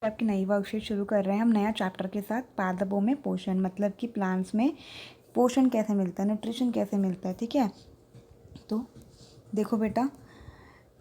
आपकी नई वर्कशीट शुरू कर रहे हैं हम नया चैप्टर के साथ पादपों में पोषण, मतलब कि प्लांट्स में पोषण कैसे मिलता है, न्यूट्रिशन कैसे मिलता है। ठीक है, तो देखो बेटा,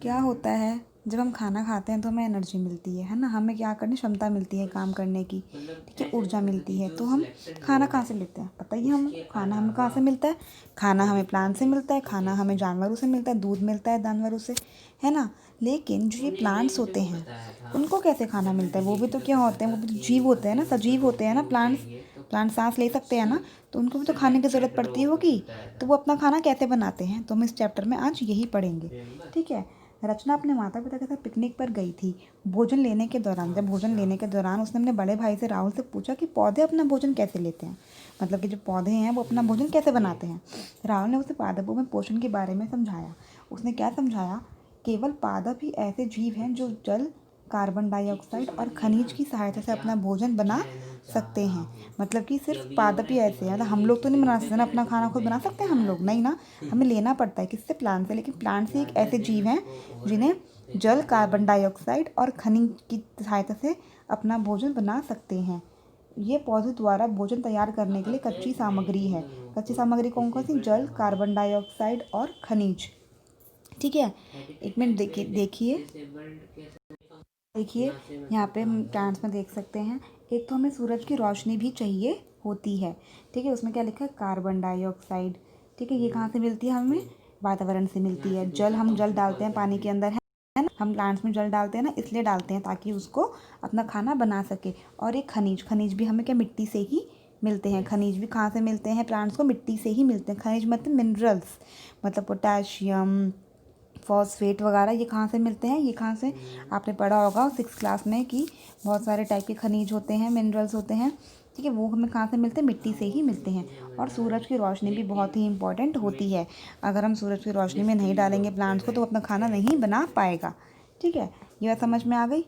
क्या होता है जब हम खाना खाते हैं तो हमें एनर्जी मिलती है ना, हमें क्या करने क्षमता मिलती है काम करने की। ठीक है, ऊर्जा मिलती है। तो हम खाना कहाँ से लेते हैं, पता ही है हम खाना हमें कहाँ से मिलता है। खाना हमें प्लांट से मिलता है, खाना हमें जानवरों से मिलता है, दूध मिलता है जानवरों से, है ना। लेकिन जो ये प्लांट्स होते हैं उनको कैसे खाना मिलता है, वो भी तो क्या होते हैं, वो भी तो जीव होते हैं ना, सजीव होते हैं ना प्लांट्स। प्लांट सांस ले सकते हैं ना, तो उनको भी तो खाने की ज़रूरत पड़ती होगी। तो वो अपना खाना कैसे बनाते हैं, तो हम इस चैप्टर में आज यही पढ़ेंगे। ठीक है, रचना अपने माता पिता के साथ पिकनिक पर गई थी। भोजन लेने के दौरान उसने अपने बड़े भाई से राहुल से पूछा कि पौधे अपना भोजन कैसे लेते हैं, मतलब कि जो पौधे हैं वो अपना भोजन कैसे बनाते हैं। राहुल ने उसे पादपों में पोषण के बारे में समझाया। उसने क्या समझाया, केवल पादप ही ऐसे जीव हैं जो जल, कार्बन डाइऑक्साइड और खनिज की सहायता से अपना भोजन बना सकते हैं। मतलब कि सिर्फ पादप ही ऐसे हैं, मतलब हम लोग तो नहीं बना सकते ना, अपना खाना खुद बना सकते हैं हम लोग नहीं ना, हमें लेना पड़ता है किससे, प्लांट से। लेकिन प्लांट से एक ऐसे जीव हैं जिन्हें जल, कार्बन डाइऑक्साइड और खनिज की सहायता से अपना भोजन बना सकते हैं। ये पौधे द्वारा भोजन तैयार करने के लिए कच्ची सामग्री है। कच्ची सामग्री कौन कौन सी, जल, कार्बन डाइऑक्साइड और खनिज। ठीक है, एक मिनट देखिए देखिए देखिए यहाँ पे हम प्लांट्स में देख सकते हैं, एक तो हमें सूरज की रोशनी भी चाहिए होती है। ठीक है, उसमें क्या लिखा है, कार्बन डाइऑक्साइड। ठीक है, ये कहाँ से मिलती है, हमें वातावरण से मिलती है। जल, हम जल डालते हैं पानी के अंदर, है ना, हम प्लांट्स में जल डालते हैं ना, इसलिए डालते हैं ताकि उसको अपना खाना बना सके। और एक खनिज, खनिज भी हमें क्या मिट्टी से ही मिलते हैं। खनिज भी कहाँ से मिलते हैं, प्लांट्स को मिट्टी से ही मिलते हैं। खनिज मतलब मिनरल्स, मतलब पोटाशियम, फॉस्फेट वगैरह, ये कहाँ से मिलते हैं, ये कहाँ से, आपने पढ़ा होगा 6th क्लास में कि बहुत सारे टाइप के खनिज होते हैं, मिनरल्स होते हैं। ठीक है, वो हमें कहाँ से मिलते हैं, मिट्टी से ही मिलते हैं। और सूरज की रोशनी भी बहुत ही इंपॉर्टेंट होती है। अगर हम सूरज की रोशनी में नहीं डालेंगे प्लांट्स को तो अपना खाना नहीं बना पाएगा। ठीक है, ये बात समझ में आ गई।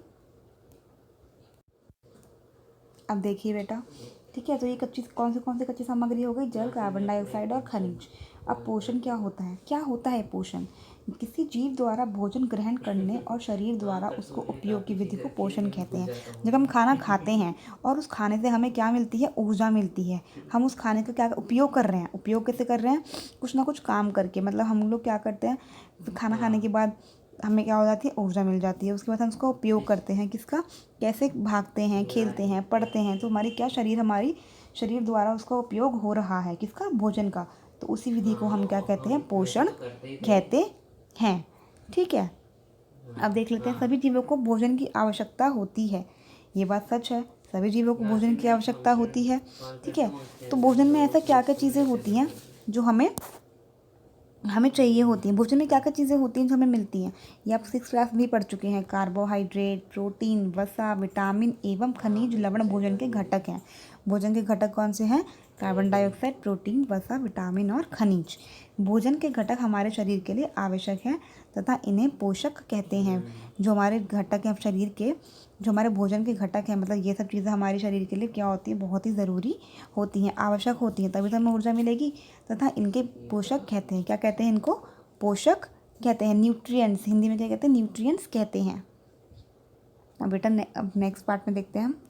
अब देखिए बेटा, ठीक है, तो ये कौन सी कच्ची सामग्री हो गई, जल, कार्बन डाइऑक्साइड और खनिज। अब पोषण क्या होता है, क्या होता है पोषण, किसी जीव द्वारा भोजन ग्रहण करने और शरीर द्वारा उसको उपयोग की विधि को पोषण कहते हैं। जब हम खाना खाते हैं और उस खाने से हमें क्या मिलती है, ऊर्जा मिलती है। हम उस खाने का क्या उपयोग कर रहे हैं, उपयोग कैसे कर रहे हैं, कुछ ना कुछ काम करके। मतलब हम लोग क्या करते हैं, खाना खाने के बाद हमें क्या हो जाती है, ऊर्जा मिल जाती है। उसके बाद हम उसका उपयोग करते हैं, किसका, कैसे भागते हैं, खेलते हैं, पढ़ते हैं, तो हमारी क्या, हमारी शरीर द्वारा उसका उपयोग हो रहा है, किसका, भोजन का। तो उसी विधि को हम क्या कहते हैं, पोषण कहते हैं। ठीक है, अब देख लेते हैं, सभी जीवों को भोजन की आवश्यकता होती है। ये बात सच है, सभी जीवों को भोजन की आवश्यकता होती है। ठीक है, तो भोजन में ऐसा क्या क्या चीज़ें होती हैं जो हमें हमें चाहिए होती हैं। भोजन में क्या क्या चीज़ें होती हैं जो हमें मिलती हैं, ये आप 6th क्लास में भी पढ़ चुके हैं। कार्बोहाइड्रेट, प्रोटीन, वसा, विटामिन एवं खनिज लवण भोजन के घटक हैं। भोजन के घटक कौन से हैं, कार्बन डाइऑक्साइड, प्रोटीन, वसा, विटामिन और खनिज। भोजन के घटक हमारे शरीर के लिए आवश्यक हैं तथा इन्हें पोषक कहते हैं। जो हमारे घटक हैं शरीर के, जो हमारे भोजन के घटक हैं, मतलब ये सब चीज़ें हमारे शरीर के लिए क्या होती है, बहुत ही ज़रूरी होती हैं, आवश्यक होती हैं, तभी तो हमें ऊर्जा मिलेगी। तथा इनके पोषक कहते हैं, क्या कहते हैं इनको, पोषक कहते हैं। न्यूट्रिएंट्स, हिंदी में क्या कहते हैं, न्यूट्रिएंट्स कहते हैं। अब बेटा अब नेक्स्ट पार्ट में देखते हैं हम।